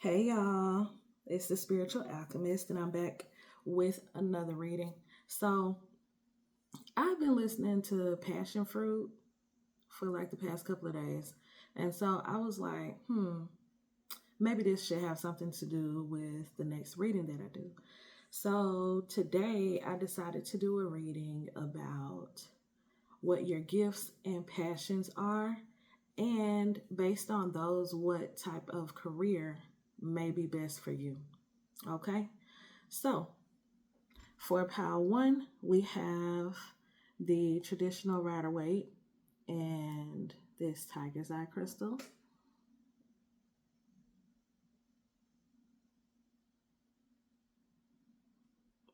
Hey y'all, it's the Spiritual Alchemist, and I'm back with another reading. So, I've been listening to Passion Fruit for like the past couple of days, and so I was like, maybe this should have something to do with the next reading that I do. So, today I decided to do a reading about what your gifts and passions are, and based on those, what type of career may be best for you. Okay? So, for pile one, we have the traditional rider weight and this tiger's eye crystal.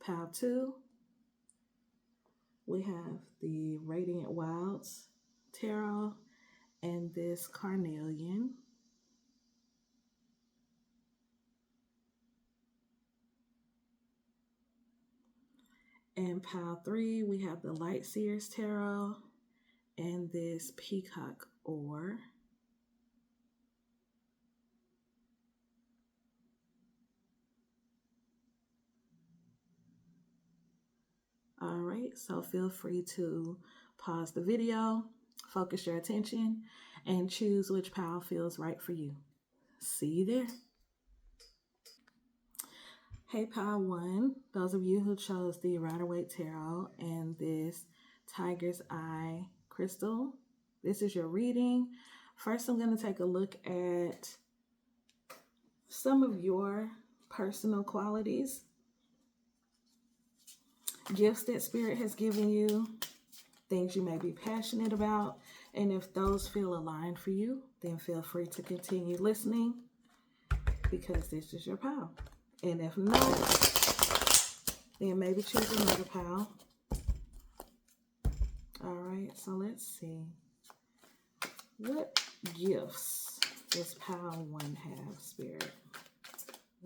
Pile two, we have the Radiant Wilds tarot and this carnelian. And pile three, we have the Light Seers tarot and this peacock ore. All right, so feel free to pause the video, focus your attention, and choose which pile feels right for you. See you there. Hey, pile one, those of you who chose the Rider-Waite Tarot and this Tiger's Eye crystal, this is your reading. First, I'm going to take a look at some of your personal qualities, gifts that Spirit has given you, things you may be passionate about, and if those feel aligned for you, then feel free to continue listening because this is your pile. And if not, then maybe choose another pile. All right, so let's see. What gifts does pile one have, Spirit?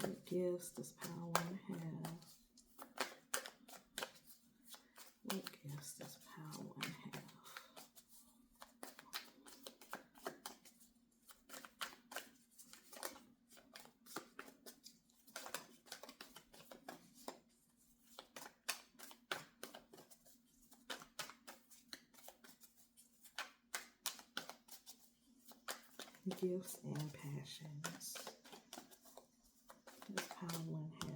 What gifts does pile one have? What gifts does pile one have? Gifts and passions. What does pile one have?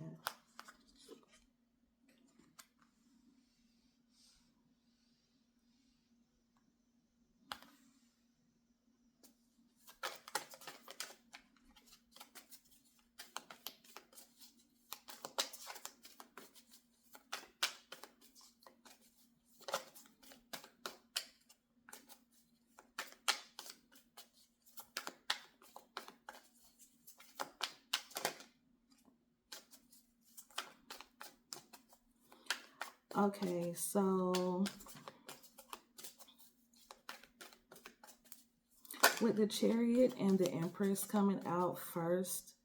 Okay, so with the Chariot and the Empress coming out first,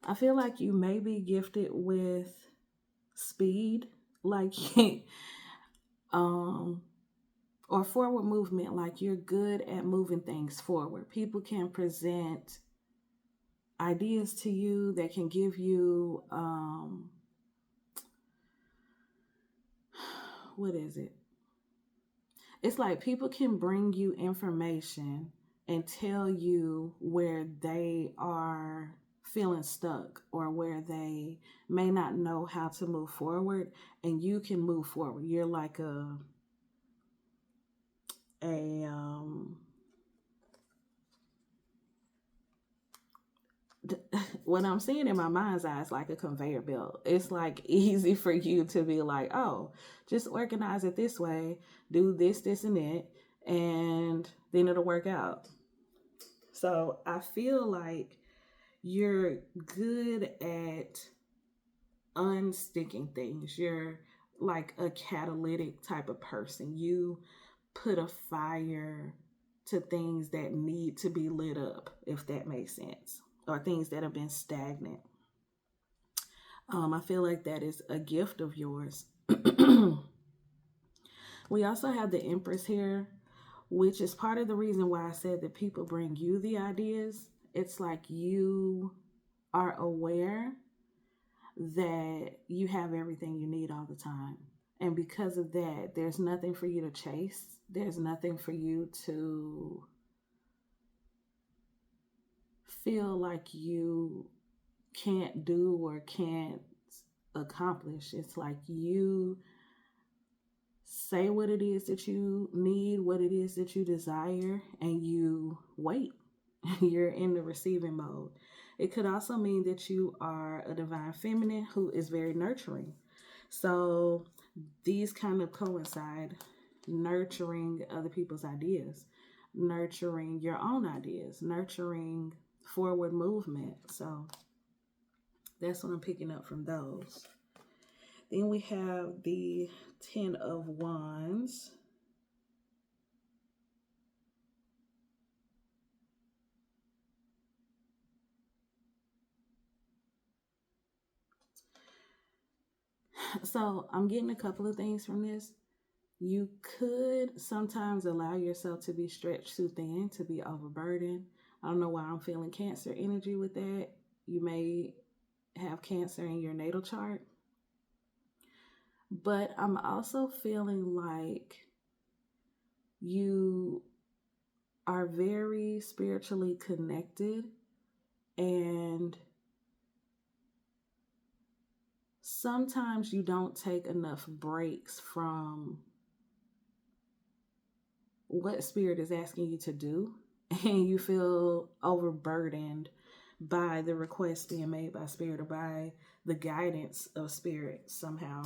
I feel like you may be gifted with speed, like or forward movement, like you're good at moving things forward. People can present ideas to you that can give you what is it? It's like people can bring you information and tell you where they are feeling stuck or where they may not know how to move forward, and you can move forward. You're like a what I'm seeing in my mind's eye is like a conveyor belt. It's like easy for you to be like, oh, just organize it this way, do this, this, and that, and then it'll work out. So I feel like you're good at unsticking things. You're like a catalytic type of person. You put a fire to things that need to be lit up, if that makes sense, or things that have been stagnant. I feel like that is a gift of yours. We also have the Empress here, which is part of the reason why I said that people bring you the ideas. It's like you are aware that you have everything you need all the time. And because of that, there's nothing for you to chase. There's nothing for you to feel like you can't do or can't accomplish. It's like you say what it is that you need, what it is that you desire, and you wait. You're in the receiving mode. It could also mean that you are a divine feminine who is very nurturing. So these kind of coincide, nurturing other people's ideas, nurturing your own ideas, nurturing forward movement. So that's what I'm picking up from those. Then we have the 10 of Wands. So I'm getting a couple of things from this. You could sometimes allow yourself to be stretched too thin, to be overburdened. I don't know why I'm feeling Cancer energy with that. You may have Cancer in your natal chart. But I'm also feeling like you are very spiritually connected, and sometimes you don't take enough breaks from what spirit is asking you to do, and you feel overburdened by the request being made by spirit or by the guidance of spirit somehow.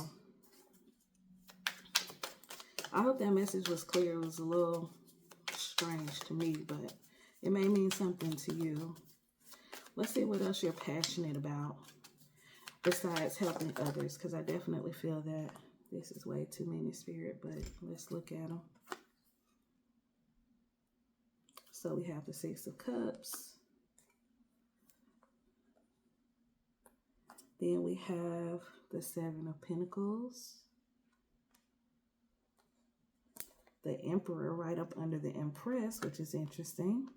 I hope that message was clear. It was a little strange to me, but it may mean something to you. Let's see what else you're passionate about besides helping others, because I definitely feel that this is way too many, spirit, but let's look at them. So we have the 6 of Cups. Then we have the 7 of Pentacles. The Emperor right up under the Empress, which is interesting.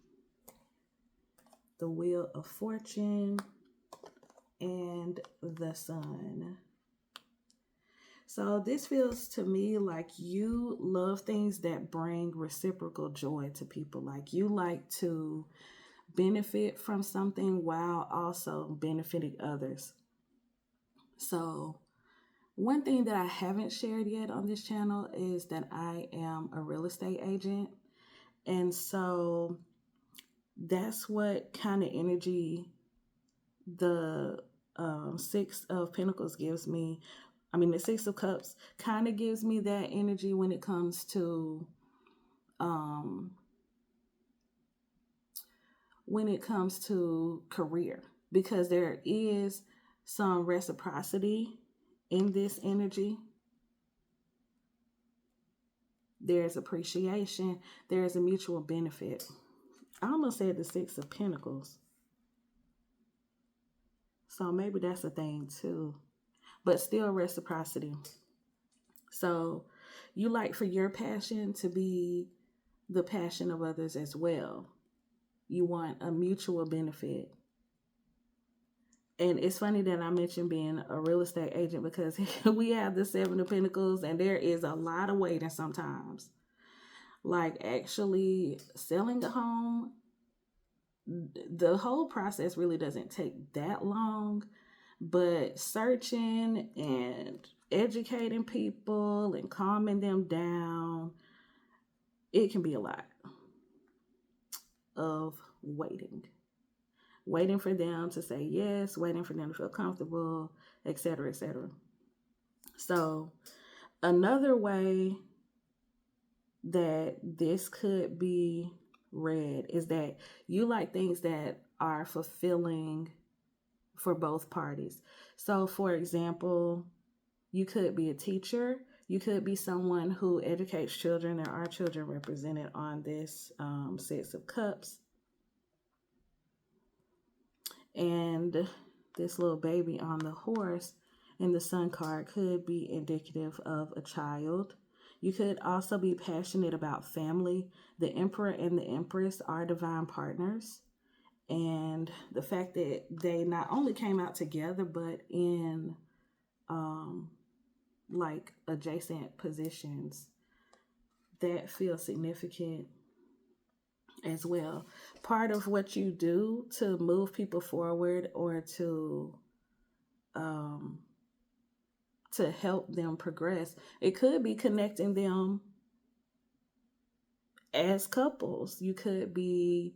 The Wheel of Fortune and the Sun. So this feels to me like you love things that bring reciprocal joy to people. Like you like to benefit from something while also benefiting others. So one thing that I haven't shared yet on this channel is that I am a real estate agent. And so that's what kind of energy the 6 of Pentacles gives me. I mean, the 6 of Cups kind of gives me that energy when it comes to career, because there is some reciprocity in this energy. There's appreciation. There's a mutual benefit. I almost said the 6 of Pentacles. So maybe that's a thing too. But still reciprocity. So you like for your passion to be the passion of others as well. You want a mutual benefit. And it's funny that I mentioned being a real estate agent, because we have the 7 of Pentacles and there is a lot of waiting sometimes. Like actually selling a home, the whole process really doesn't take that long, but searching and educating people and calming them down, it can be a lot of waiting for them to say yes, waiting for them to feel comfortable, etc., etc. So another way that this could be read is that you like things that are fulfilling for both parties. So for example, you could be a teacher. You could be someone who educates children. There are children represented on this 6 of Cups. And this little baby on the horse in the Sun card could be indicative of a child. You could also be passionate about family. The Emperor and the Empress are divine partners. And the fact that they not only came out together, but in like adjacent positions, that feels significant as well. Part of what you do to move people forward or um, to help them progress, it could be connecting them as couples. You could be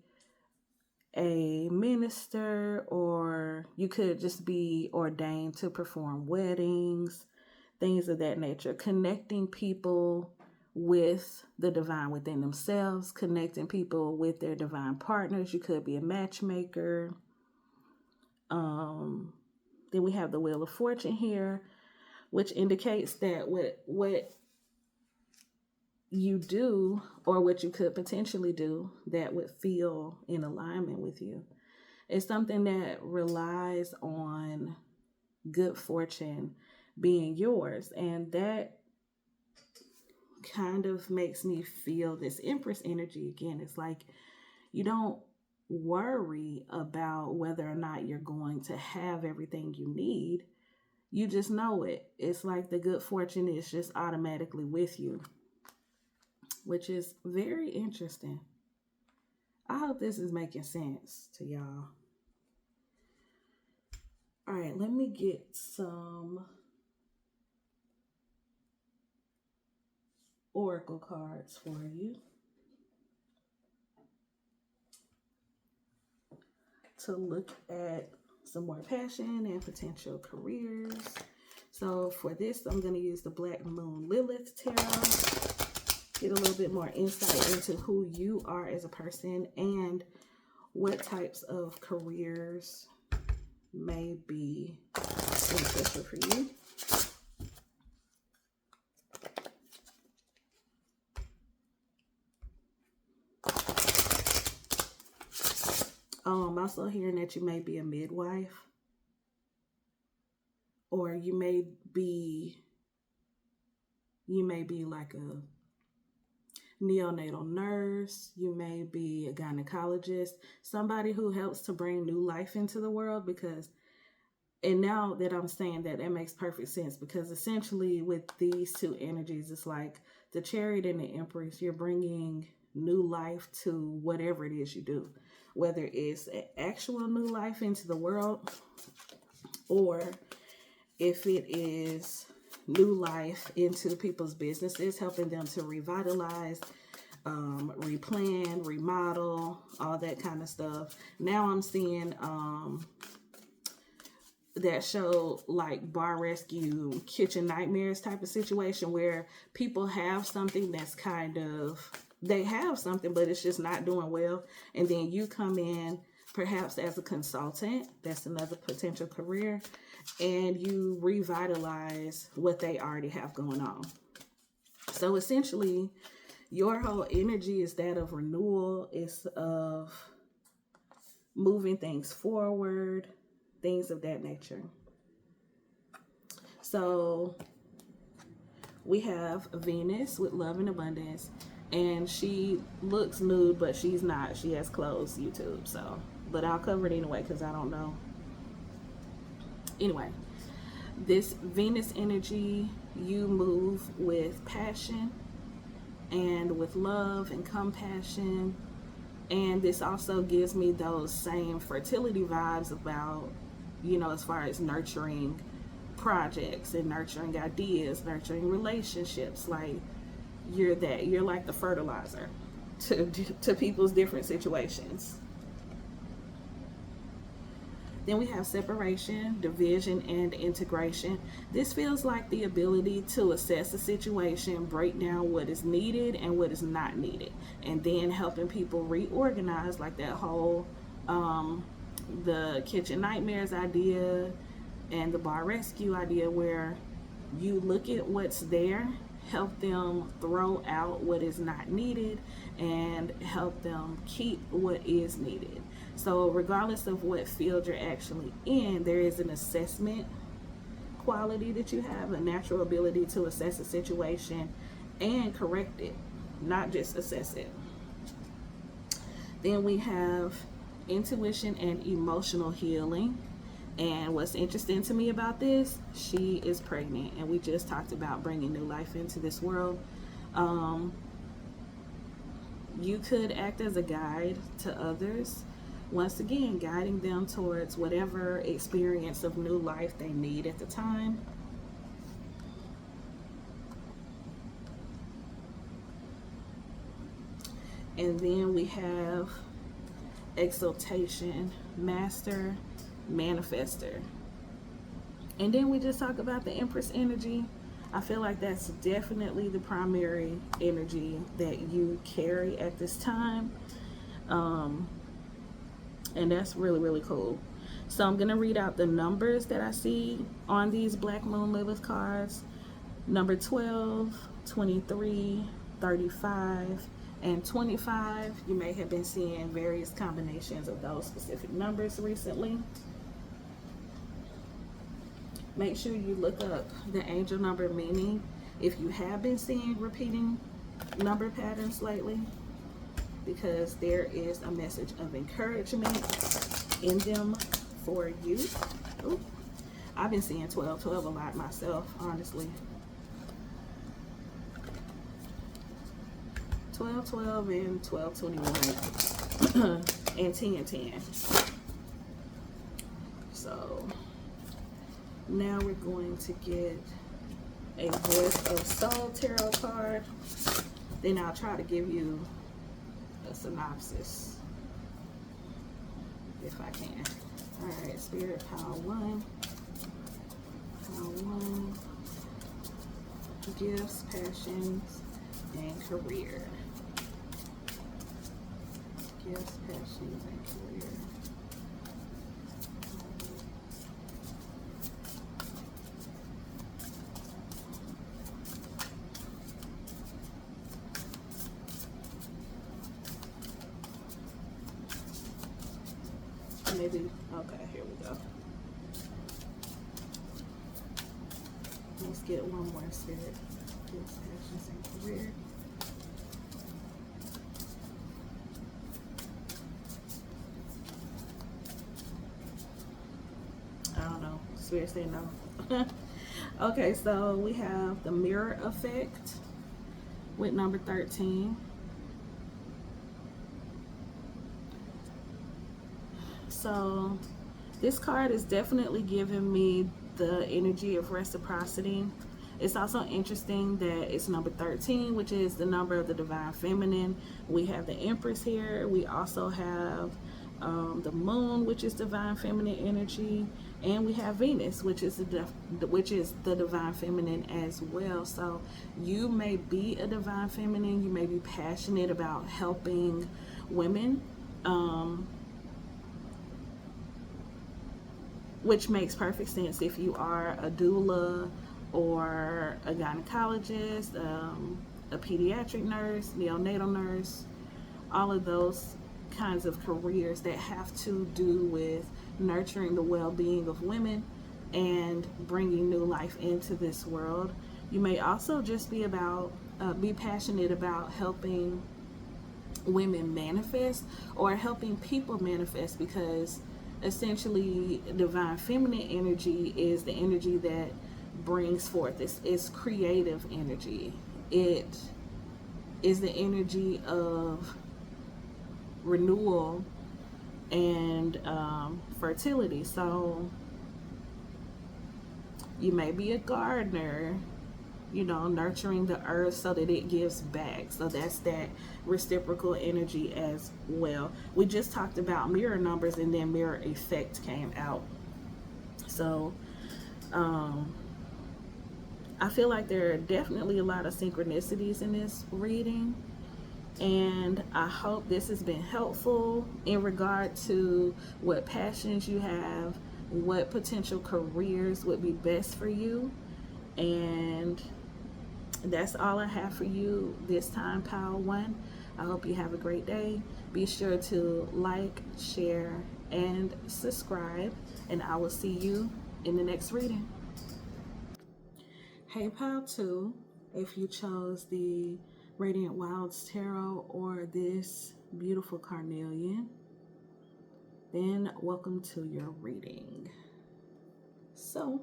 a minister, or you could just be ordained to perform weddings, things of that nature. Connecting people with the divine within themselves, connecting people with their divine partners. You could be a matchmaker. Then we have the Wheel of Fortune here, which indicates that what you do, or what you could potentially do, that would feel in alignment with you. It's something that relies on good fortune being yours. And that kind of makes me feel this Empress energy again. It's like you don't worry about whether or not you're going to have everything you need. You just know it. It's like the good fortune is just automatically with you, which is very interesting. I hope this is making sense to y'all. All right, let me get some oracle cards for you to look at some more passion and potential careers. So for this, I'm going to use the Black Moon Lilith Tarot. Get a little bit more insight into who you are as a person and what types of careers may be beneficial for you. I'm also hearing that you may be a midwife, or you may be like a neonatal nurse. You may be a gynecologist, somebody who helps to bring new life into the world. And now that I'm saying that, it makes perfect sense, because essentially with these two energies, it's like the Chariot and the Empress, you're bringing new life to whatever it is you do, whether it's an actual new life into the world, or if it is new life into people's businesses, helping them to revitalize, replan, remodel, all that kind of stuff. Now I'm seeing that show like Bar Rescue, Kitchen Nightmares type of situation, where people have something that's they have something, but it's just not doing well. And then you come in perhaps as a consultant. That's another potential career. And you revitalize what they already have going on. So essentially, your whole energy is that of renewal. It's of moving things forward, things of that nature. So we have Venus with love and abundance. And she looks nude, but she's not. She has closed YouTube. So, but I'll cover it anyway, because I don't know. Anyway, this Venus energy, you move with passion and with love and compassion. And this also gives me those same fertility vibes about, as far as nurturing projects and nurturing ideas, nurturing relationships. Like, you're like the fertilizer to people's different situations. Then we have separation, division, and integration. This feels like the ability to assess a situation, break down what is needed and what is not needed, and then helping people reorganize, like that whole the Kitchen Nightmares idea and the Bar Rescue idea, where you look at what's there, help them throw out what is not needed, and help them keep what is needed. So regardless of what field you're actually in, there is an assessment quality that you have, a natural ability to assess a situation and correct it, not just assess it. Then we have intuition and emotional healing. And what's interesting to me about this, she is pregnant, and we just talked about bringing new life into this world. You could act as a guide to others, once again guiding them towards whatever experience of new life they need at the time. And then we have exaltation, master, manifester. And then we just talk about the Empress energy. I feel like that's definitely the primary energy that you carry at this time. And that's really, really cool. So I'm going to read out the numbers that I see on these Black Moon Lilith cards. Number 12, 23, 35, and 25. You may have been seeing various combinations of those specific numbers recently. Make sure you look up the angel number meaning if you have been seeing repeating number patterns lately, because there is a message of encouragement in them for you. Ooh, I've been seeing 1212 a lot myself, honestly. 1212 and 1221 and 1010. So now we're going to get a Voice of Soul tarot card. Then I'll try to give you a synopsis if I can. Alright, Spirit, Power 1. Power 1. Gifts, passions, and career. Gifts, passions, and career. Maybe, okay, here we go. Let's get one more, Spirit. Gifts, passions, and career. I don't know. Spirit say no. Okay, so we have the mirror effect with number 13. So this card is definitely giving me the energy of reciprocity. It's also interesting that it's number 13, which is the number of the divine feminine. We have the Empress here. We also have the moon, which is divine feminine energy, and we have Venus, which is the divine feminine as well. So you may be a divine feminine. You may be passionate about helping women, which makes perfect sense if you are a doula or a gynecologist, a pediatric nurse, neonatal nurse, all of those kinds of careers that have to do with nurturing the well-being of women and bringing new life into this world. You may also just be passionate about helping women manifest or helping people manifest, because essentially divine feminine energy is the energy that brings forth. It's creative energy. It is the energy of renewal and fertility. So you may be a gardener, nurturing the earth so that it gives back. So that's that reciprocal energy as well. We just talked about mirror numbers, and then mirror effect came out. So I feel like there are definitely a lot of synchronicities in this reading, and I hope this has been helpful in regard to what passions you have, what potential careers would be best for you. And that's all I have for you this time, Power One. I hope you have a great day. Be sure to like, share, and subscribe, and I will see you in the next reading. Hey, Power Two. If you chose the Radiant Wilds Tarot or this beautiful carnelian, then welcome to your reading. So,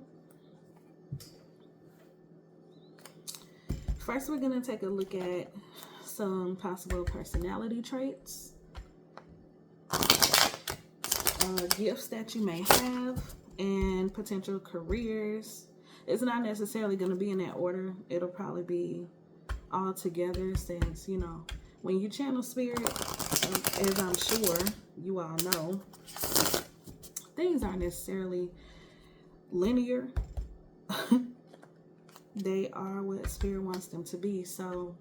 first we're going to take a look at some possible personality traits, gifts that you may have, and potential careers. It's not necessarily going to be in that order. It'll probably be all together since, you know, when you channel spirit, as I'm sure you all know, things aren't necessarily linear. They are what spirit wants them to be. So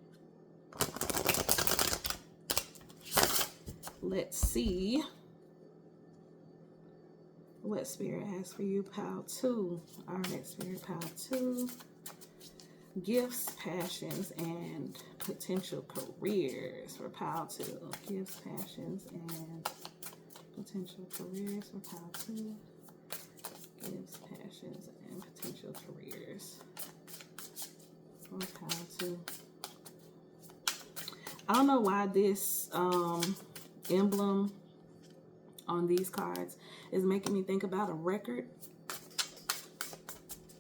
let's see what spirit has for you. Pile 2. All right, spirit, pile 2. Gifts, passions, and potential careers for pile 2. Gifts, passions, and potential careers for pile 2. Gifts, passions, and potential careers for pile 2. I don't know why this emblem on these cards is making me think about a record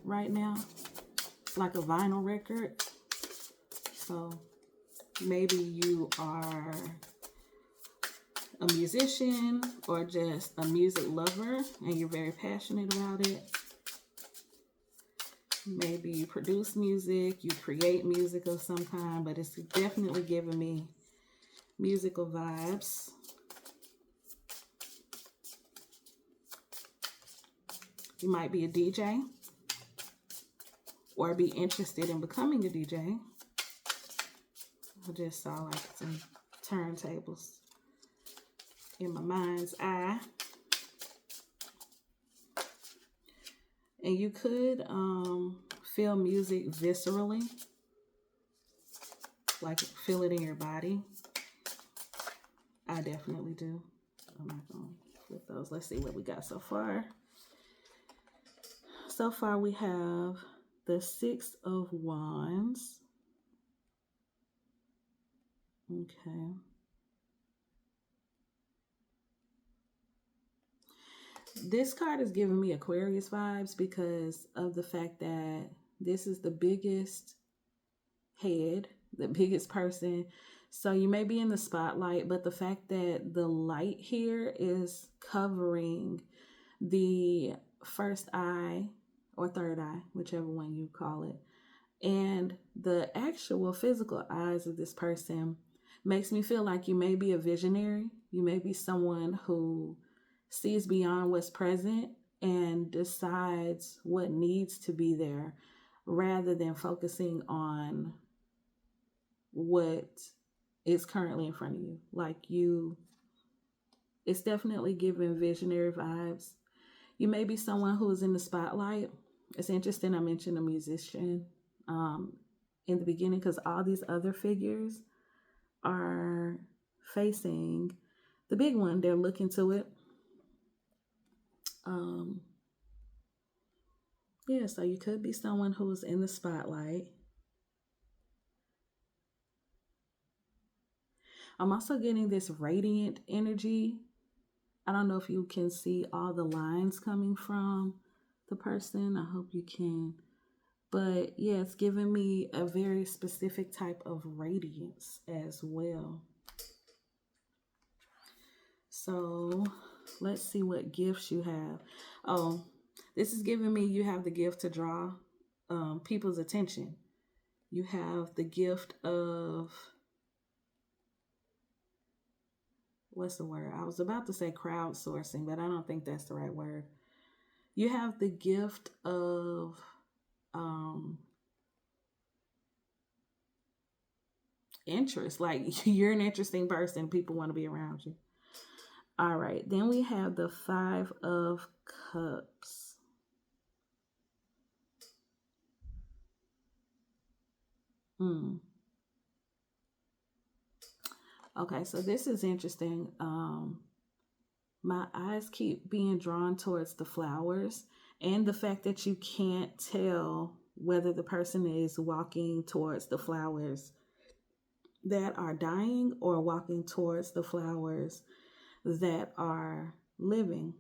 right now, like a vinyl record. So maybe you are a musician or just a music lover and you're very passionate about it. Maybe you produce music, you create music of some kind, but it's definitely giving me musical vibes. You might be a DJ or be interested in becoming a DJ. I just saw like some turntables in my mind's eye. And you could feel music viscerally, like feel it in your body. I definitely do. I'm not going to flip those. Let's see what we got so far. So far we have the 6 of Wands. Okay. This card is giving me Aquarius vibes because of the fact that this is the biggest head, the biggest person. So you may be in the spotlight, but the fact that the light here is covering the first eye or third eye, whichever one you call it, and the actual physical eyes of this person makes me feel like you may be a visionary. You may be someone who sees beyond what's present and decides what needs to be there rather than focusing on what is currently in front of you. Like it's definitely giving visionary vibes. You may be someone who is in the spotlight. It's interesting I mentioned a musician in the beginning because all these other figures are facing the big one. They're looking to it. Yeah, so you could be someone who's in the spotlight. I'm also getting this radiant energy. I don't know if you can see all the lines coming from the person. I hope you can. But yeah, it's giving me a very specific type of radiance as well. So let's see what gifts you have. Oh, this is giving me you have the gift to draw people's attention. You have the gift of, what's the word? I was about to say crowdsourcing, but I don't think that's the right word. You have the gift of interest. Like you're an interesting person. People want to be around you. All right. Then we have the 5 of Cups. Okay, so this is interesting. My eyes keep being drawn towards the flowers and the fact that you can't tell whether the person is walking towards the flowers that are dying or walking towards the flowers that are living.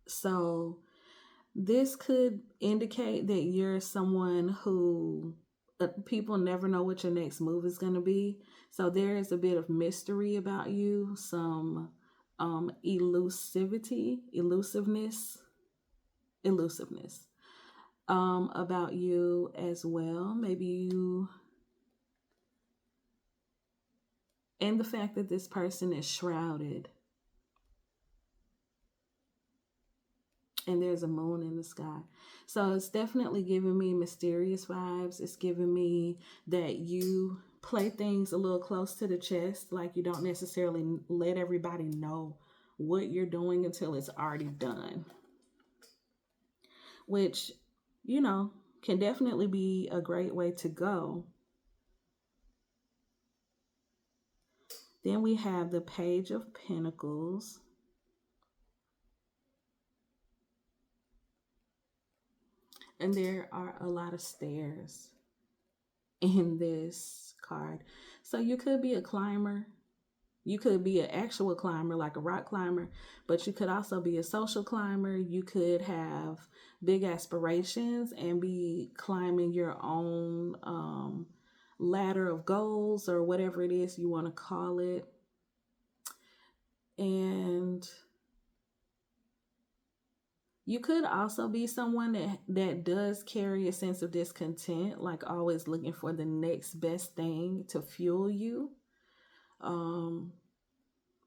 So this could indicate that you're someone who people never know what your next move is going to be. So there is a bit of mystery about you, some elusiveness about you as well. Maybe you, and the fact that this person is shrouded and there's a moon in the sky. So it's definitely giving me mysterious vibes. It's giving me that you play things a little close to the chest, like you don't necessarily let everybody know what you're doing until it's already done, which, you know, can definitely be a great way to go. Then we have the Page of Pentacles. And there are a lot of stairs in this card. So you could be a climber. You could be an actual climber, like a rock climber, but you could also be a social climber. You could have big aspirations and be climbing your own ladder of goals or whatever it is you want to call it. And you could also be someone that does carry a sense of discontent, like always looking for the next best thing to fuel you.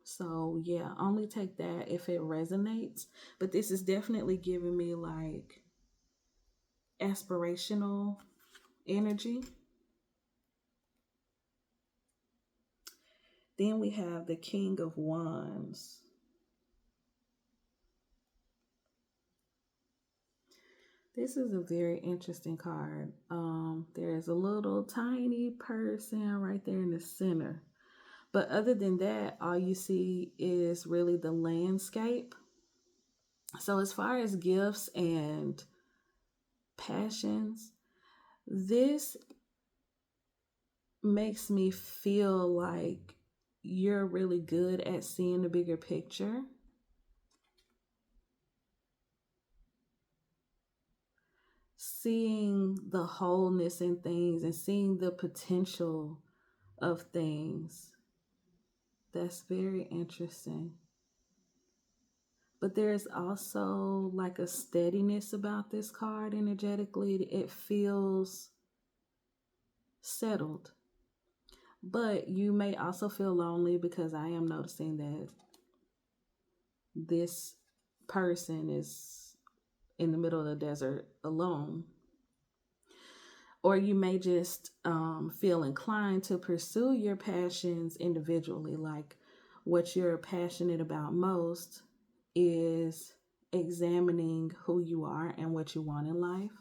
So yeah, only take that if it resonates. But this is definitely giving me like aspirational energy. Then we have the King of Wands. This is a very interesting card. There's a little tiny person right there in the center. But other than that, all you see is really the landscape. So as far as gifts and passions, this makes me feel like you're really good at seeing the bigger picture. Seeing the wholeness in things and seeing the potential of things. That's very interesting. But there's also like a steadiness about this card energetically. It feels settled. But you may also feel lonely because I am noticing that this person is in the middle of the desert alone. Or you may just feel inclined to pursue your passions individually. Like what you're passionate about most is examining who you are and what you want in life.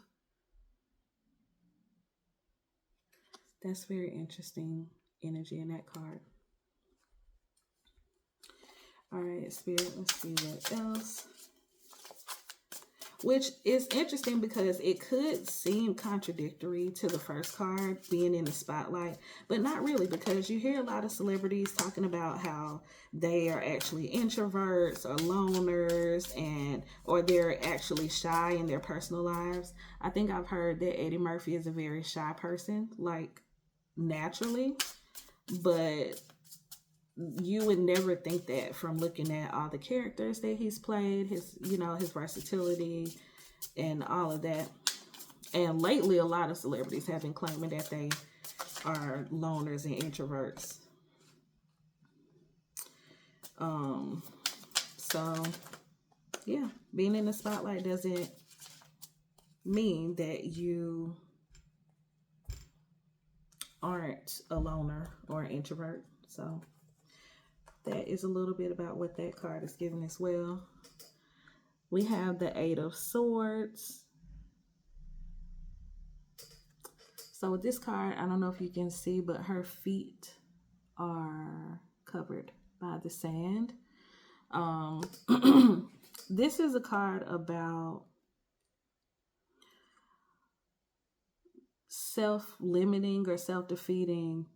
That's very interesting energy in that card. All right, Spirit, let's see what else. Which is interesting because it could seem contradictory to the first card being in the spotlight, but not really, because you hear a lot of celebrities talking about how they are actually introverts or loners or they're actually shy in their personal lives. I think I've heard that Eddie Murphy is a very shy person, like naturally, but you would never think that from looking at all the characters that he's played, his versatility and all of that. And lately, a lot of celebrities have been claiming that they are loners and introverts. So yeah, being in the spotlight doesn't mean that you aren't a loner or an introvert. So that is a little bit about what that card is giving as well. We have the Eight of Swords. So with this card, I don't know if you can see, but her feet are covered by the sand. This is a card about self-limiting or self-defeating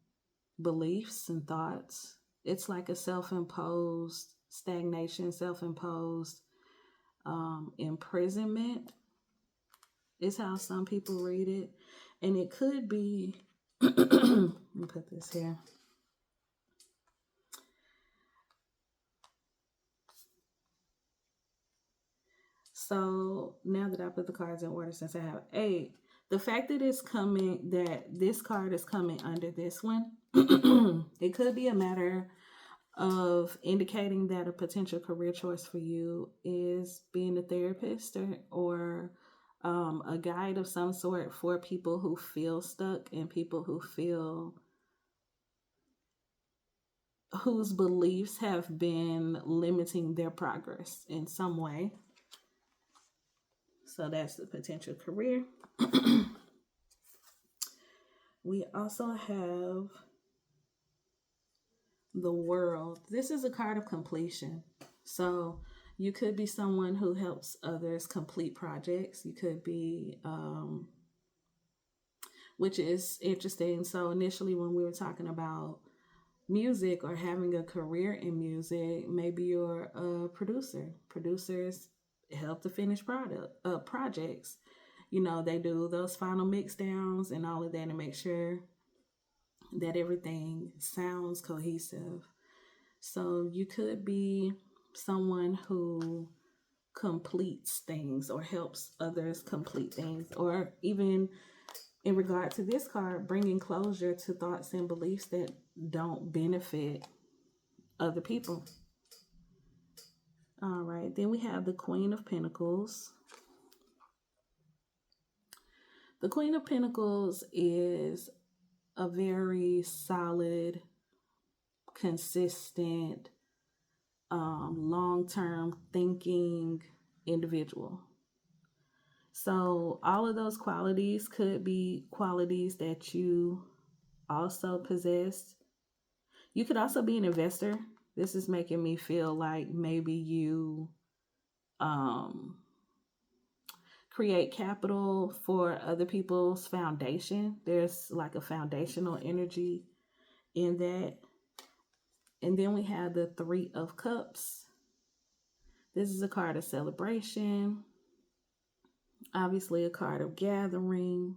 beliefs and thoughts. It's like a self-imposed stagnation, self-imposed imprisonment is how some people read it. And it could be, let me put this here. So now that I put the cards in order, since I have 8, the fact that that this card is coming under this one, it could be a matter of indicating that a potential career choice for you is being a therapist or a guide of some sort for people who feel stuck and people whose beliefs have been limiting their progress in some way. So that's the potential career. We also have the World. This is a card of completion. So you could be someone who helps others complete projects. You could be, which is interesting. So initially when we were talking about music or having a career in music, maybe you're a producer. Producers help to finish projects. You know, they do those final mix downs and all of that to make sure that everything sounds cohesive. So you could be someone who completes things or helps others complete things, or even in regard to this card, bringing closure to thoughts and beliefs that don't benefit other people. All right, then we have the Queen of Pentacles. The Queen of Pentacles is a very solid, consistent, long-term thinking individual. So all of those qualities could be qualities that you also possess. You could also be an investor. This is making me feel like maybe you create capital for other people's foundation. There's like a foundational energy in that. And then we have the Three of Cups. This is a card of celebration. Obviously a card of gathering.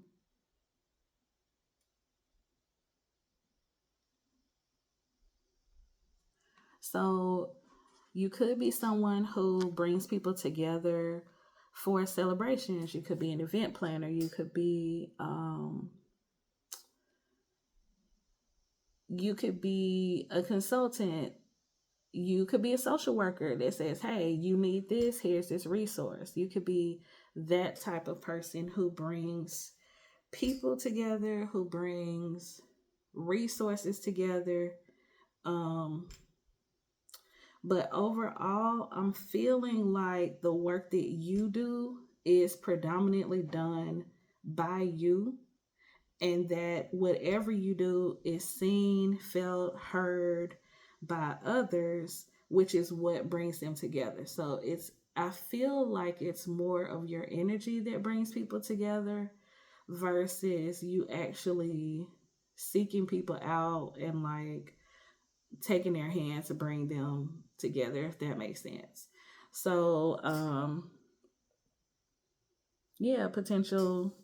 So you could be someone who brings people together for celebrations. You could be an event planner. You could be a consultant. You could be a social worker that says, hey, you need this, here's this resource. You could be that type of person who brings people together, who brings resources together. But overall, I'm feeling like the work that you do is predominantly done by you, and that whatever you do is seen, felt, heard by others, which is what brings them together. So I feel like it's more of your energy that brings people together versus you actually seeking people out and like taking their hand to bring them together, if that makes sense. So, potential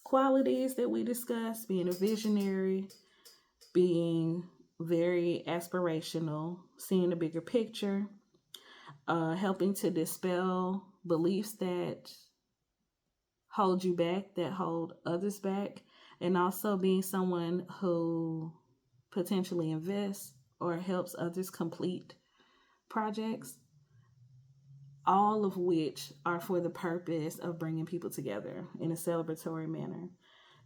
qualities that we discussed: being a visionary, being very aspirational, seeing the bigger picture, helping to dispel beliefs that hold you back, that hold others back, and also being someone who potentially invests or helps others complete projects, all of which are for the purpose of bringing people together in a celebratory manner.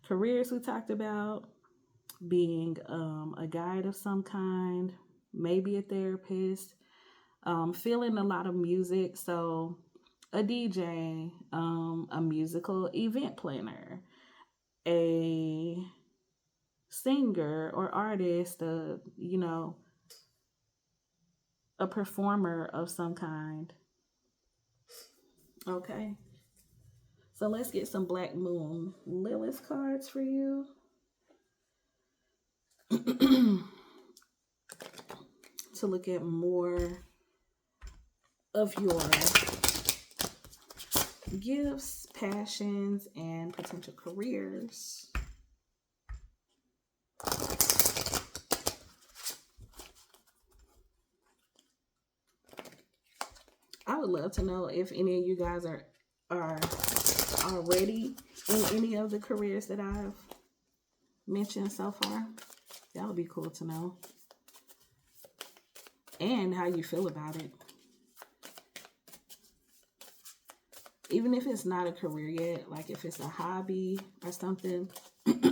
Careers we talked about, being a guide of some kind, maybe a therapist, feeling a lot of music, so a DJ, a musical event planner, a singer or artist, a performer of some kind. Okay. So let's get some Black Moon Lilith cards for you. To look at more of your gifts, passions, and potential careers. I would love to know if any of you guys are already in any of the careers that I've mentioned so far. That would be cool to know. And how you feel about it. Even if it's not a career yet, like if it's a hobby or something, let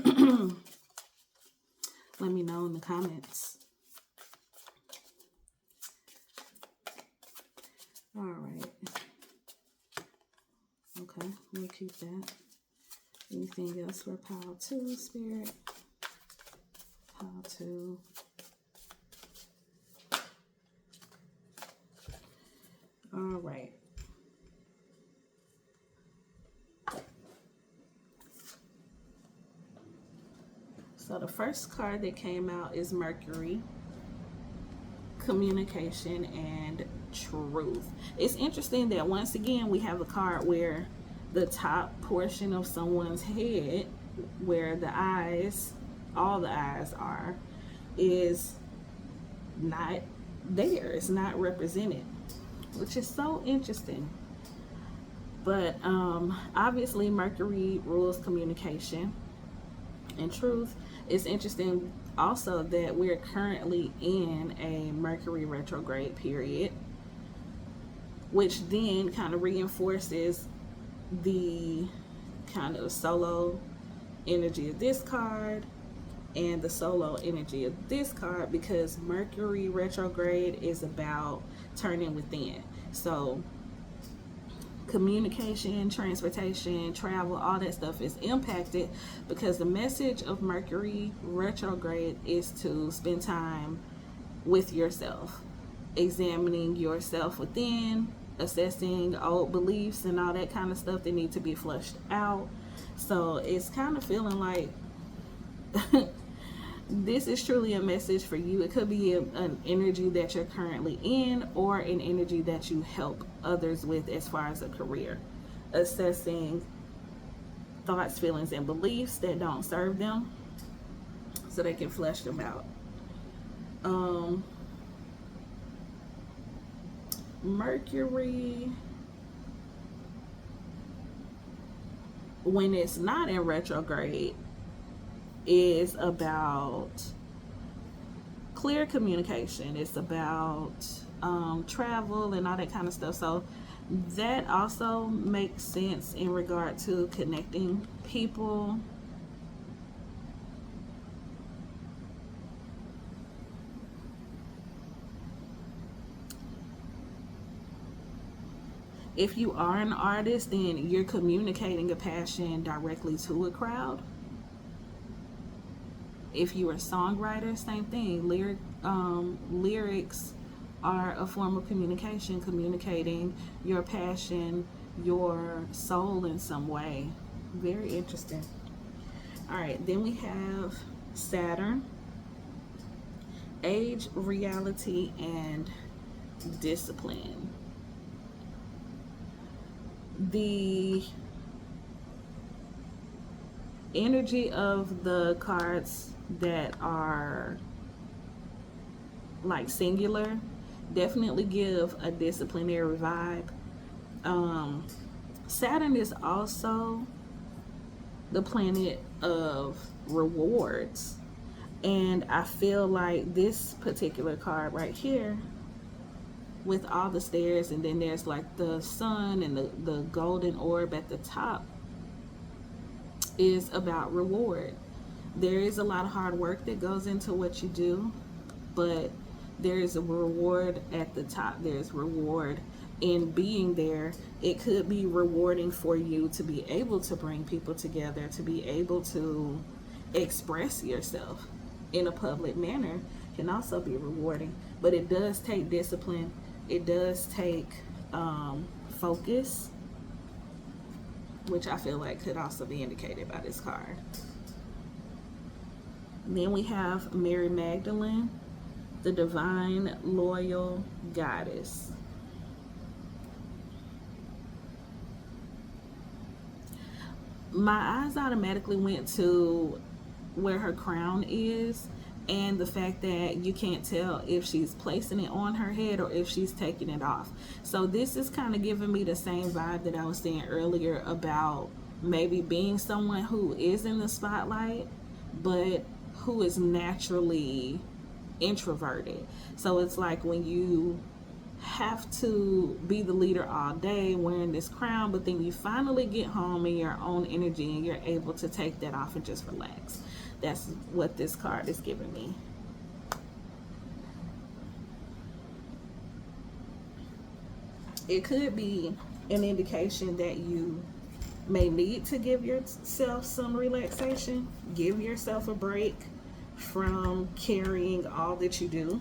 me know in the comments. All right. Okay, we'll keep that. Anything else for pile 2, Spirit? Pile 2. All right. So the first card that came out is Mercury, communication and truth. It's interesting that once again we have a card where the top portion of someone's head, where the eyes, all the eyes are, is not there. It's not represented, which is so interesting. But obviously Mercury rules communication and truth. It's interesting also that we're currently in a Mercury retrograde period, which then kind of reinforces the kind of solo energy of this card and the solo energy of this card, because Mercury retrograde is about turning within. So communication, transportation, travel, all that stuff is impacted because the message of Mercury retrograde is to spend time with yourself, examining yourself within, assessing old beliefs and all that kind of stuff that need to be flushed out. So it's kind of feeling like this is truly a message for you. It could be an energy that you're currently in, or an energy that you help others with as far as a career. Assessing thoughts, feelings, and beliefs that don't serve them so they can flesh them out. Mercury, when it's not in retrograde, is about clear communication. It's about travel and all that kind of stuff. So that also makes sense in regard to connecting people. If you are an artist, then you're communicating a passion directly to a crowd. If you're a songwriter, same thing. Lyrics are a form of communication, communicating your passion, your soul in some way. Very interesting. All right, then we have Saturn, age, reality, and discipline. The energy of the cards that are like singular definitely give a disciplinary vibe. Saturn is also the planet of rewards, and I feel like this particular card right here, with all the stairs, and then there's like the sun and the golden orb at the top, is about reward. There is a lot of hard work that goes into what you do, but there is a reward at the top. There's reward in being there. It could be rewarding for you to be able to bring people together, to be able to express yourself in a public manner, can also be rewarding. But it does take discipline. It does take focus. which I feel like could also be indicated by this card. Then we have Mary Magdalene, the divine loyal goddess. My eyes automatically went to where her crown is, and the fact that you can't tell if she's placing it on her head or if she's taking it off. So this is kind of giving me the same vibe that I was saying earlier about maybe being someone who is in the spotlight but who is naturally introverted. So it's like when you have to be the leader all day wearing this crown, but then you finally get home in your own energy and you're able to take that off and just relax. That's what this card is giving me. It could be an indication that you may need to give yourself some relaxation. Give yourself a break from carrying all that you do.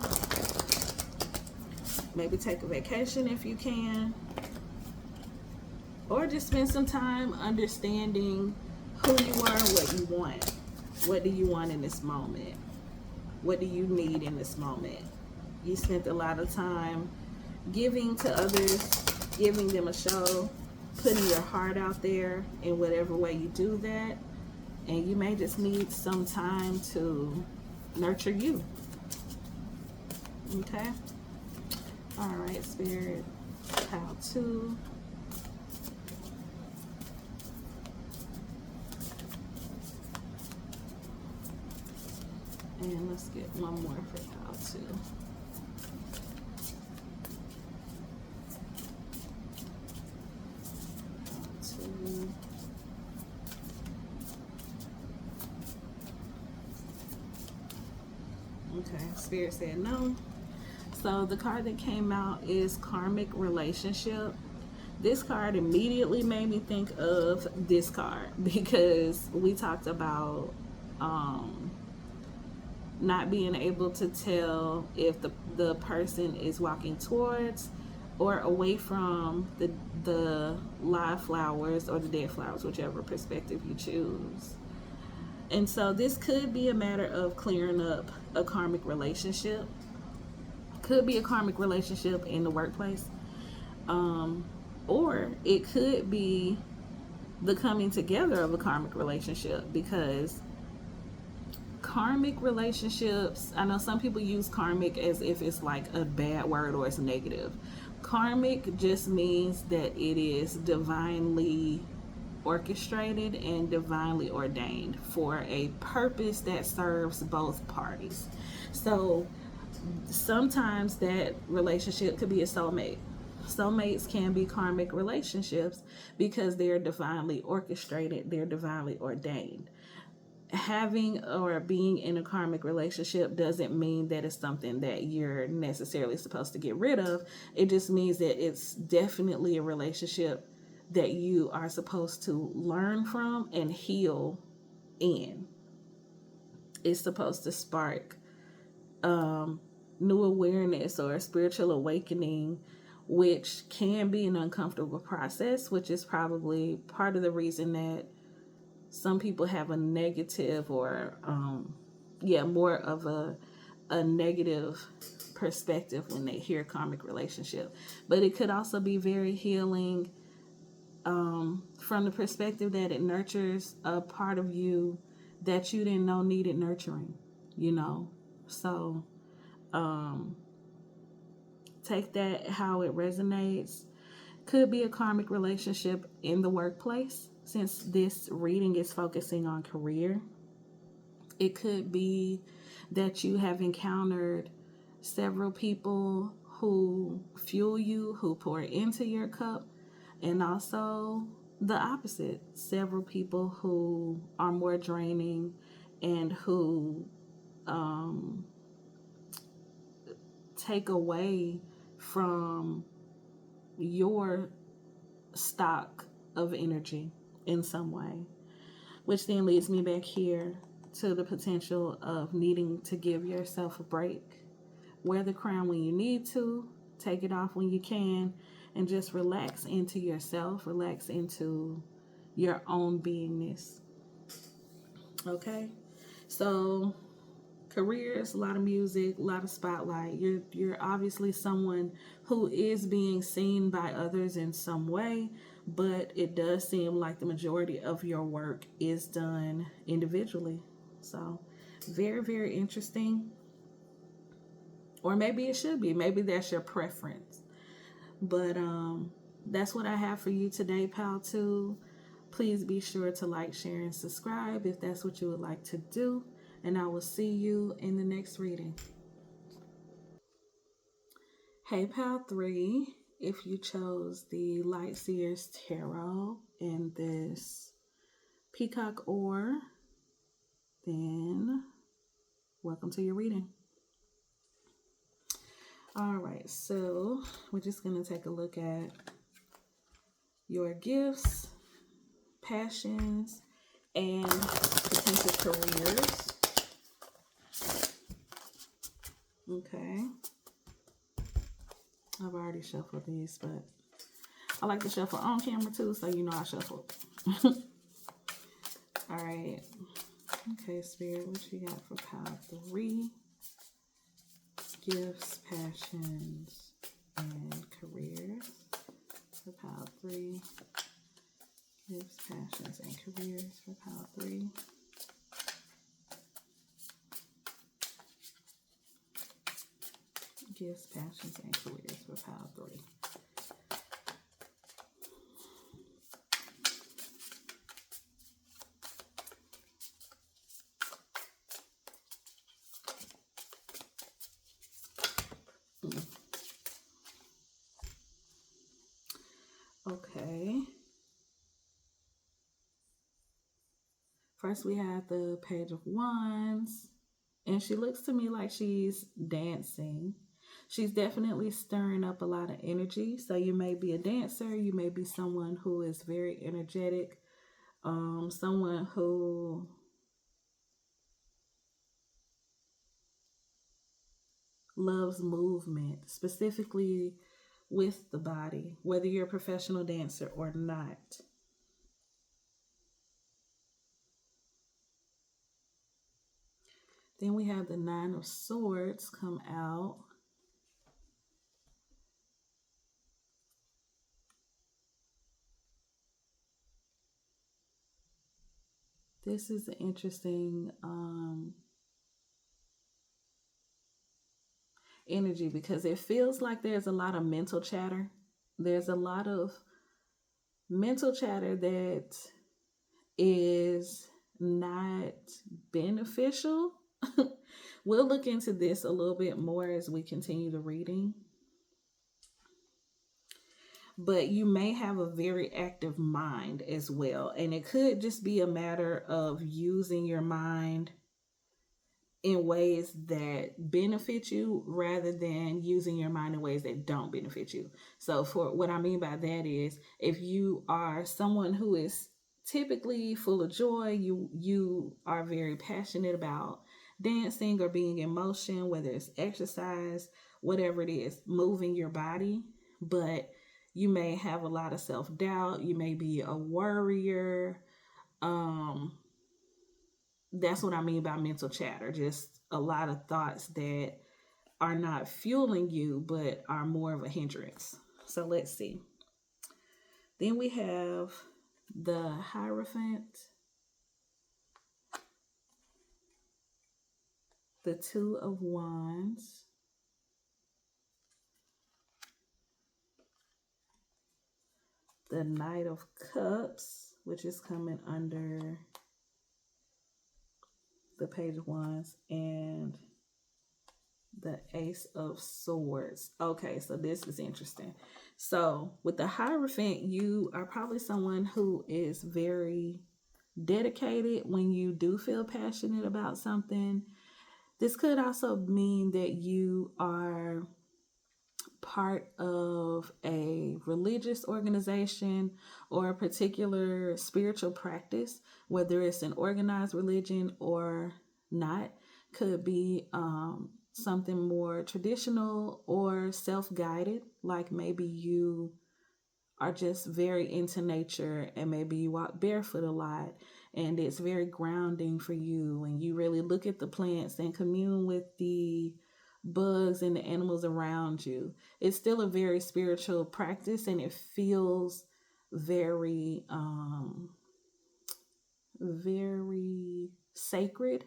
Maybe take a vacation if you can. Or just spend some time understanding who you are and what you want. What do you want in this moment? What do you need in this moment? You spent a lot of time giving to others, giving them a show, putting your heart out there in whatever way you do that. And you may just need some time to nurture you. Okay? All right, Spirit, pile 2. And let's get one more for pile 2. Pile 2. Okay, Spirit said no. So the card that came out is Karmic Relationship. This card immediately made me think of this card because we talked about not being able to tell if the person is walking towards or away from the live flowers or the dead flowers, whichever perspective you choose. And so this could be a matter of clearing up a karmic relationship. Could be a karmic relationship in the workplace. Or it could be the coming together of a karmic relationship, because karmic relationships, I know some people use karmic as if it's like a bad word or it's negative. Karmic just means that it is divinely orchestrated and divinely ordained for a purpose that serves both parties. So sometimes that relationship could be a soulmate. Soulmates can be karmic relationships because they're divinely orchestrated, they're divinely ordained. Having or being in a karmic relationship doesn't mean that it's something that you're necessarily supposed to get rid of. It just means that it's definitely a relationship that you are supposed to learn from and heal in. It's supposed to spark new awareness or a spiritual awakening, which can be an uncomfortable process, which is probably part of the reason that some people have a negative or more of a negative perspective when they hear karmic relationship. But it could also be very healing from the perspective that it nurtures a part of you that you didn't know needed nurturing, So take that how it resonates. Could be a karmic relationship in the workplace, since this reading is focusing on career. It could be that you have encountered several people who fuel you, who pour into your cup, and also the opposite, several people who are more draining and who take away from your stock of energy in some way, which then leads me back here to the potential of needing to give yourself a break. Wear the crown when you need to, take it off when you can, and just relax into yourself, relax into your own beingness. Okay? So careers, a lot of music, a lot of spotlight. You're obviously someone who is being seen by others in some way, but it does seem like the majority of your work is done individually. So very, very interesting. Or maybe it should be. Maybe that's your preference. But that's what I have for you today, pal. Too. Please be sure to like, share, and subscribe if that's what you would like to do. And I will see you in the next reading. Hey, pal 3. If you chose the Light Seers Tarot in this Peacock Ore, then welcome to your reading. All right, so we're just going to take a look at your gifts, passions, and potential careers. Okay. I've already shuffled these, but I like to shuffle on camera too, so you know I shuffle. All right. Okay, Spirit, what you got for pile 3? Gifts, passions, and careers. For pile 3. Gifts, passions, and careers for pile 3. Gifts, passions, and careers for pile 3. Okay. First we have the Page of Wands. And she looks to me like she's dancing. She's definitely stirring up a lot of energy. So you may be a dancer. You may be someone who is very energetic. Someone who loves movement, specifically with the body, whether you're a professional dancer or not. Then we have the Nine of Swords come out. This is an interesting energy because it feels like there's a lot of mental chatter. There's a lot of mental chatter that is not beneficial. We'll look into this a little bit more as we continue the reading. But you may have a very active mind as well. And it could just be a matter of using your mind in ways that benefit you rather than using your mind in ways that don't benefit you. So for what I mean by that is if you are someone who is typically full of joy, you are very passionate about dancing or being in motion, whether it's exercise, whatever it is, moving your body, but you may have a lot of self-doubt, you may be a worrier. That's what I mean by mental chatter, just a lot of thoughts that are not fueling you but are more of a hindrance. So let's see. Then we have the Hierophant, the Two of Wands, the Knight of Cups, which is coming under the Page of Wands, and the Ace of Swords. Okay, so this is interesting. So with the Hierophant, you are probably someone who is very dedicated when you do feel passionate about something. This could also mean that you are part of a religious organization or a particular spiritual practice, whether it's an organized religion or not. Could be something more traditional or self-guided, like maybe you are just very into nature, and maybe you walk barefoot a lot, and it's very grounding for you, and you really look at the plants and commune with the bugs and the animals around you. It's still a very spiritual practice, and it feels very very sacred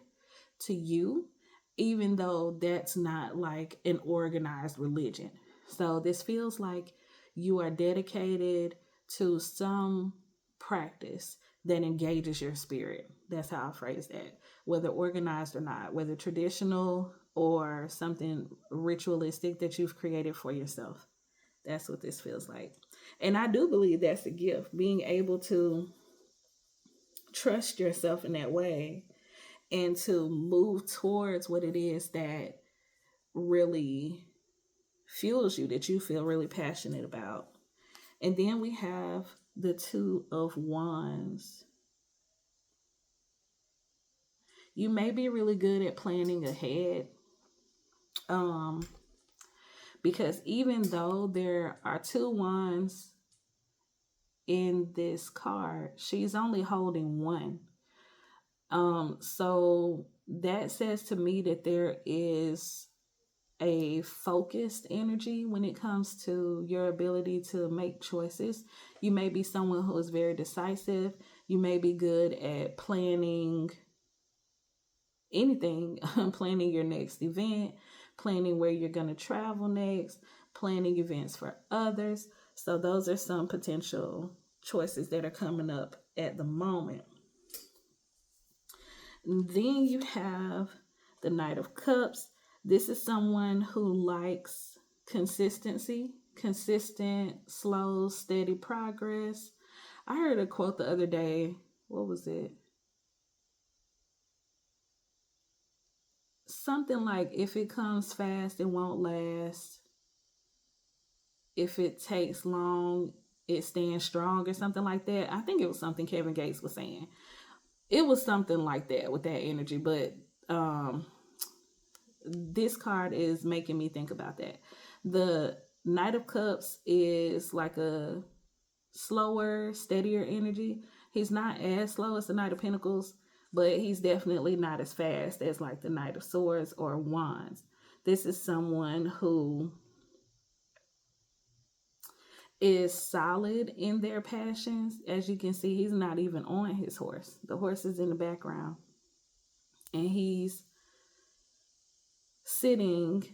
to you, even though that's not like an organized religion. So this feels like you are dedicated to some practice that engages your spirit. That's how I phrase that. Whether organized or not, whether traditional or something ritualistic that you've created for yourself. That's what this feels like. And I do believe that's a gift, being able to trust yourself in that way and to move towards what it is that really fuels you, that you feel really passionate about. And then we have the Two of Wands. You may be really good at planning ahead. Because even though there are two wands in this card, she's only holding one. So that says to me that there is a focused energy when it comes to your ability to make choices. You may be someone who is very decisive. You may be good at planning anything, planning your next event, planning where you're going to travel next, planning events for others. So those are some potential choices that are coming up at the moment. And then you have the Knight of Cups. This is someone who likes consistency, consistent, slow, steady progress. I heard a quote the other day. What was it? Something like, if it comes fast, it won't last. If it takes long, it stands strong, or something like that. I think it was something Kevin Gates was saying. It was something like that with that energy, but this card is making me think about that. The Knight of Cups is like a slower, steadier energy. He's not as slow as the Knight of Pentacles, but he's definitely not as fast as like the Knight of Swords or Wands. This is someone who is solid in their passions. As you can see, he's not even on his horse. The horse is in the background, and he's sitting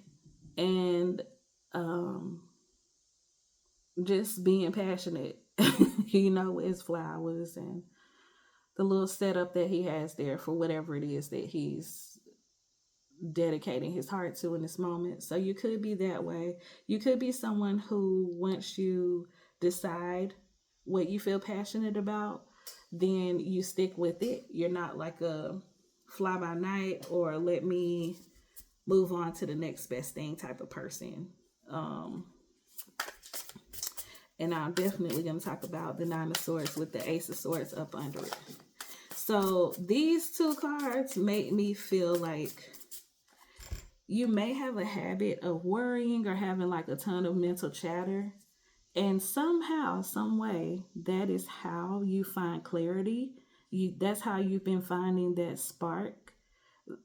and just being passionate, with his flowers and the little setup that he has there for whatever it is that he's dedicating his heart to in this moment. So you could be that way. You could be someone who, once you decide what you feel passionate about, then you stick with it. You're not like a fly by night or let me move on to the next best thing type of person. And I'm definitely going to talk about the Nine of Swords with the Ace of Swords up under it. So these two cards make me feel like you may have a habit of worrying or having like a ton of mental chatter. And somehow, some way, that is how you find clarity. That's how you've been finding that spark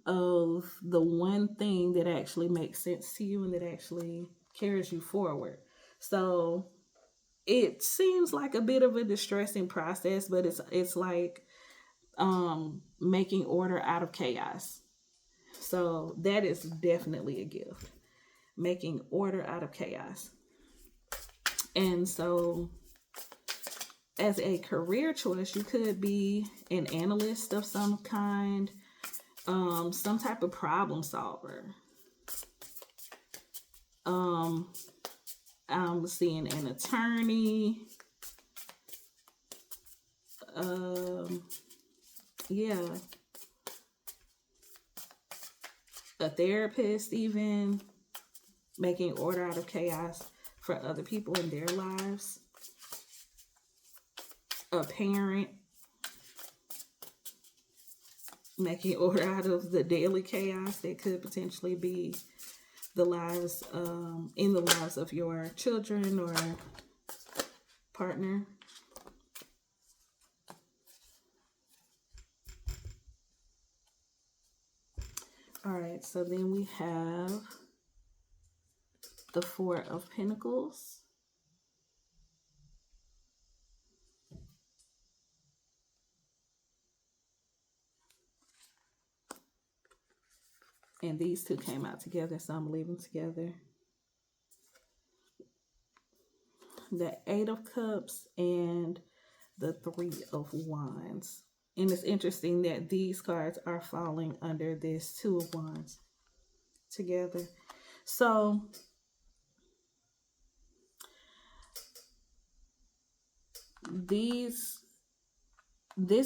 of the one thing that actually makes sense to you and that actually carries you forward. So it seems like a bit of a distressing process, but it's like making order out of chaos. So that is definitely a gift, making order out of chaos. And so as a career choice, you could be an analyst of some kind, some type of problem solver. I'm seeing an attorney. A therapist, even making order out of chaos for other people in their lives. A parent, making order out of the daily chaos that could potentially be the lives, in the lives of your children or partner. All right, so then we have the Four of Pentacles. And these two came out together, so I'm leaving together. The Eight of Cups and the Three of Wands. And it's interesting that these cards are falling under this Two of Wands together. So this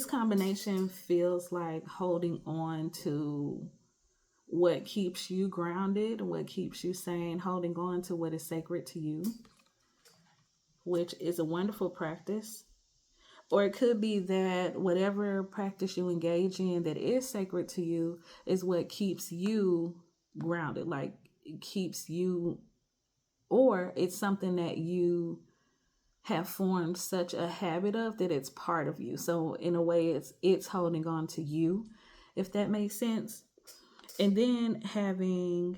combination feels like holding on to what keeps you grounded, what keeps you sane, holding on to what is sacred to you, which is a wonderful practice. Or it could be that whatever practice you engage in that is sacred to you is what keeps you grounded, like it keeps you, or it's something that you have formed such a habit of that it's part of you. So in a way, it's holding on to you, if that makes sense. And then having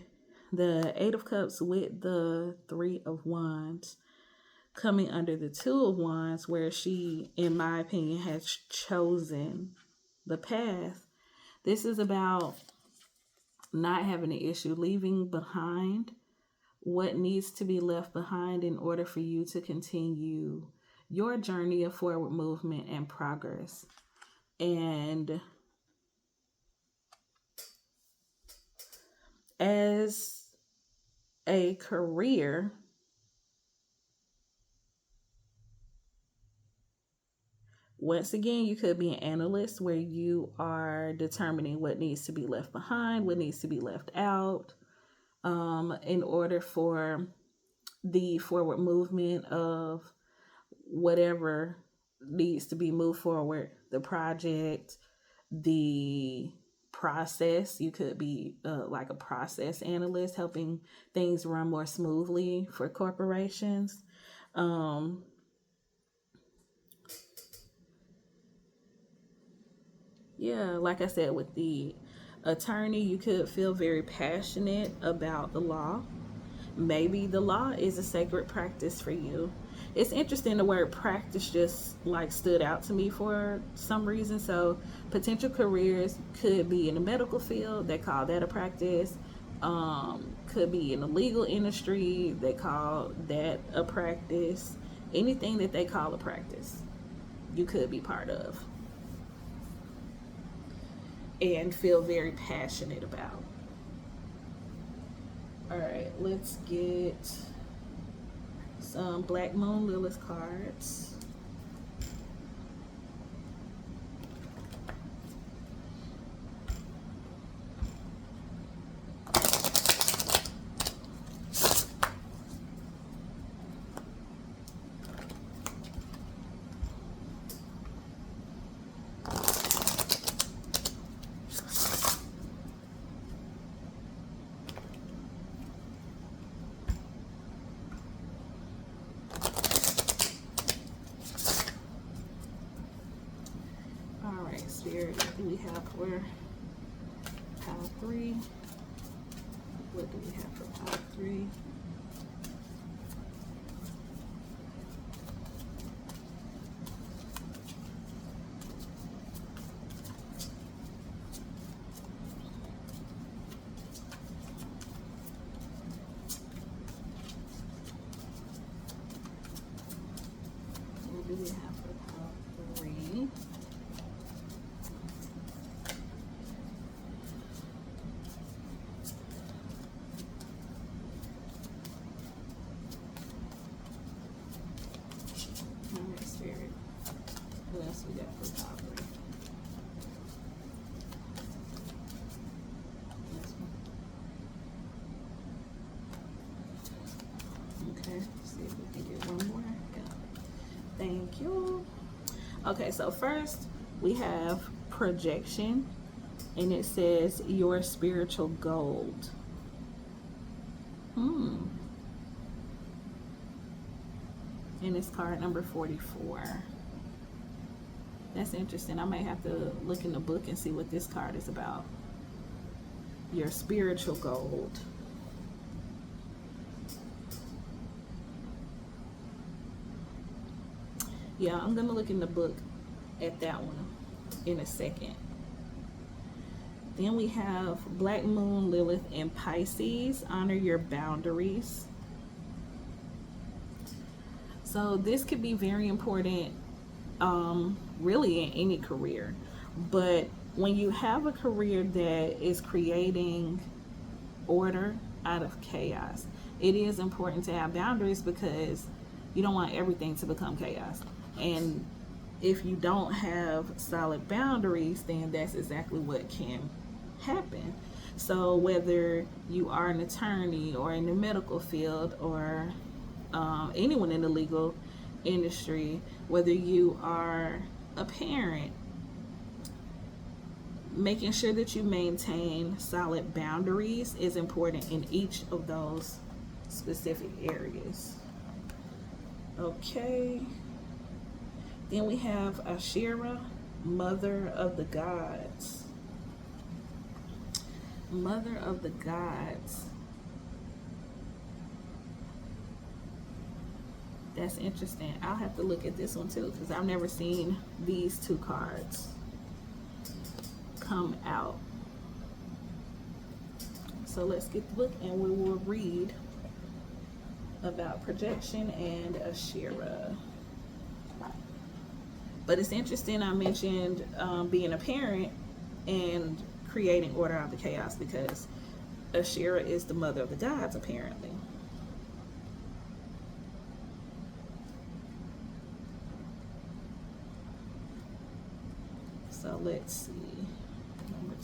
the Eight of Cups with the Three of Wands coming under the Two of Wands, where she, in my opinion, has chosen the path. This is about not having an issue, leaving behind what needs to be left behind in order for you to continue your journey of forward movement and progress. And as a career, once again, you could be an analyst where you are determining what needs to be left behind, what needs to be left out, in order for the forward movement of whatever needs to be moved forward, the project, the process. You could be like a process analyst, helping things run more smoothly for corporations. Yeah, like I said, with the attorney, you could feel very passionate about the law. Maybe the law is a sacred practice for you. It's interesting, the word practice just like stood out to me for some reason. So potential careers could be in the medical field, they call that a practice. Could be in the legal industry, they call that a practice. Anything that they call a practice, you could be part of and feel very passionate about. All right, let's get some Black Moon Lilith cards. Spirit, what do we have for pile 3? What do we have for pile 3? What do we have for pile 3? What else we got for pile 3? Okay, see if we can get one more. Yeah. Thank you. Okay, so first we have projection, and it says your spiritual gold. And it's card number 44. That's interesting. I might have to look in the book and see what this card is about. Your spiritual gold. Yeah, I'm going to look in the book at that one in a second. Then we have Black Moon, Lilith, and Pisces. Honor your boundaries. So this could be very important, really in any career. But when you have a career that is creating order out of chaos, it is important to have boundaries because you don't want everything to become chaos. And if you don't have solid boundaries, then that's exactly what can happen. So whether you are an attorney or in the medical field or anyone in the legal industry, whether you are a parent, making sure that you maintain solid boundaries is important in each of those specific areas. Okay. Then we have Ashera, Mother of the Gods. Mother of the Gods. That's interesting. I'll have to look at this one too because I've never seen these two cards come out. So let's get the book and we will read about projection and Ashera. But it's interesting I mentioned being a parent and creating order out of the chaos because Ashera is the mother of the gods, apparently. So let's see. Number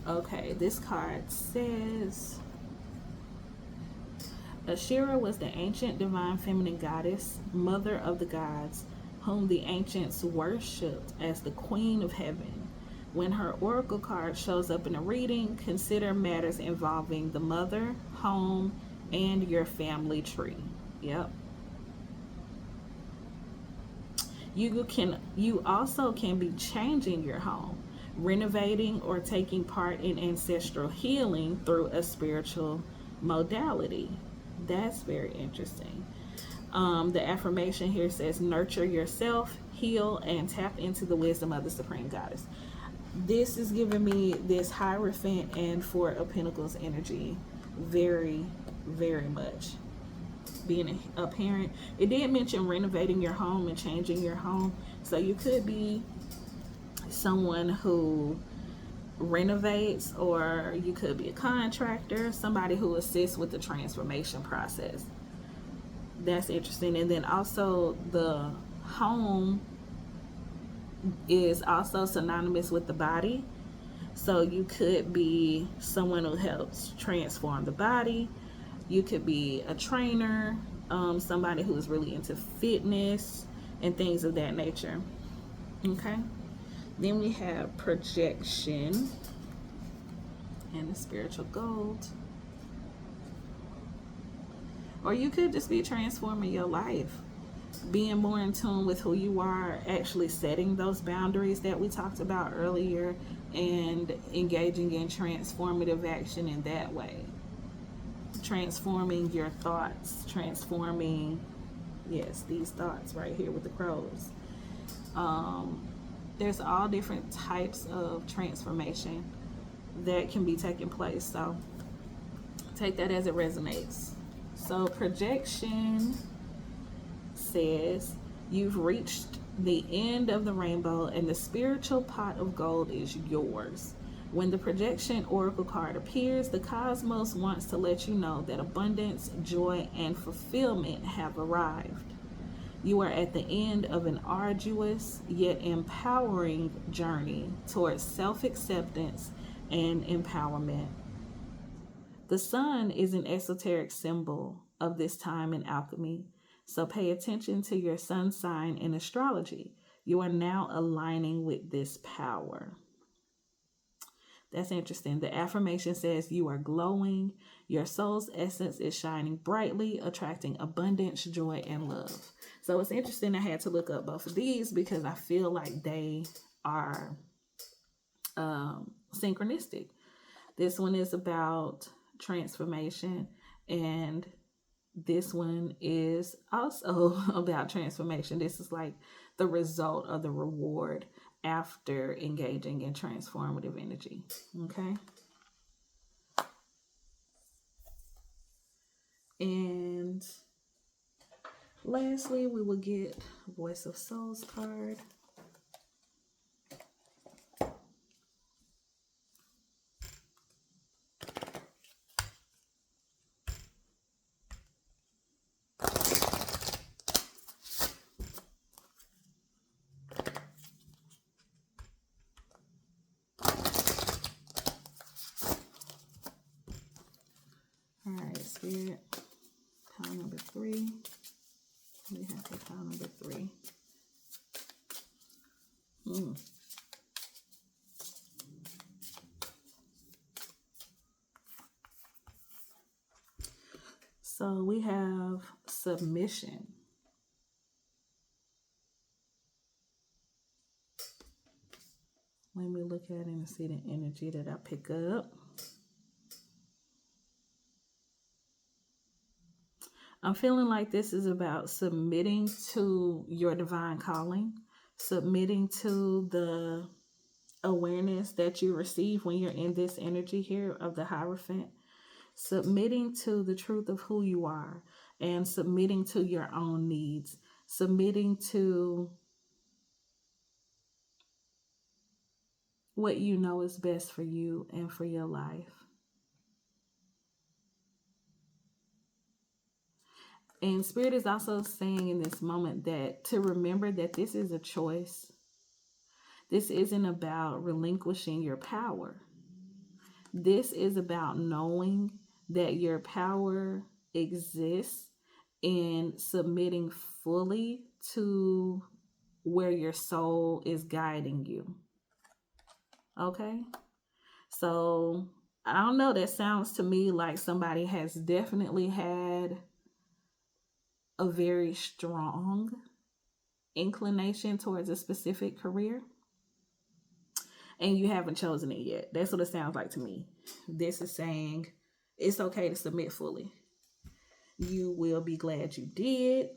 20. Okay, this card says Ashera was the ancient divine feminine goddess, mother of the gods, whom the ancients worshipped as the queen of heaven. When her oracle card shows up in a reading, consider matters involving the mother, home, and your family tree. Yep. You also can be changing your home, renovating, or taking part in ancestral healing through a spiritual modality. That's very interesting. The affirmation here says, nurture yourself, heal, and tap into the wisdom of the Supreme Goddess. This is giving me this Hierophant and Four of Pentacles energy very, very much. Being a parent, it did mention renovating your home and changing your home. So you could be someone who renovates, or you could be a contractor, somebody who assists with the transformation process. That's interesting. And then also the home is also synonymous with the body. So you could be someone who helps transform the body. You could be a trainer, somebody who is really into fitness and things of that nature. Okay. Then we have projection and the spiritual gold. Or you could just be transforming your life, being more in tune with who you are, actually setting those boundaries that we talked about earlier, and engaging in transformative action in that way. Transforming your thoughts, transforming, yes, these thoughts right here with the crows. There's all different types of transformation that can be taking place. So take that as it resonates. So projection says you've reached the end of the rainbow and the spiritual pot of gold is yours. When the projection oracle card appears, the cosmos wants to let you know that abundance, joy, and fulfillment have arrived. You are at the end of an arduous yet empowering journey towards self-acceptance and empowerment. The sun is an esoteric symbol of this time in alchemy, so pay attention to your sun sign in astrology. You are now aligning with this power. That's interesting. The affirmation says you are glowing. Your soul's essence is shining brightly, attracting abundance, joy, and love. So it's interesting. I had to look up both of these because I feel like they are synchronistic. This one is about transformation, and this one is also about transformation. This is like the result of the reward after engaging in transformative energy. Okay. And lastly, we will get Voice of Souls card. All right, Spirit, pile number 3. We have to pile number 3. So we have submission. Let me look at it and see the energy that I pick up. I'm feeling like this is about submitting to your divine calling, submitting to the awareness that you receive when you're in this energy here of the Hierophant, submitting to the truth of who you are, and submitting to your own needs, submitting to what you know is best for you and for your life. And Spirit is also saying in this moment that to remember that this is a choice. This isn't about relinquishing your power. This is about knowing that your power exists in submitting fully to where your soul is guiding you. Okay? So, I don't know. That sounds to me like somebody has definitely had a very strong inclination towards a specific career, and you haven't chosen it yet. That's what it sounds like to me. This is saying it's okay to submit fully. You will be glad you did.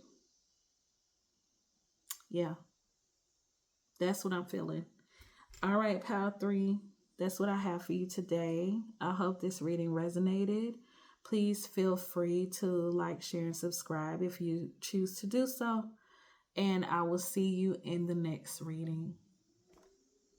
Yeah, that's what I'm feeling. All right, Pile 3, that's what I have for you today. I hope this reading resonated. Please feel free to like, share, and subscribe if you choose to do so. And I will see you in the next reading.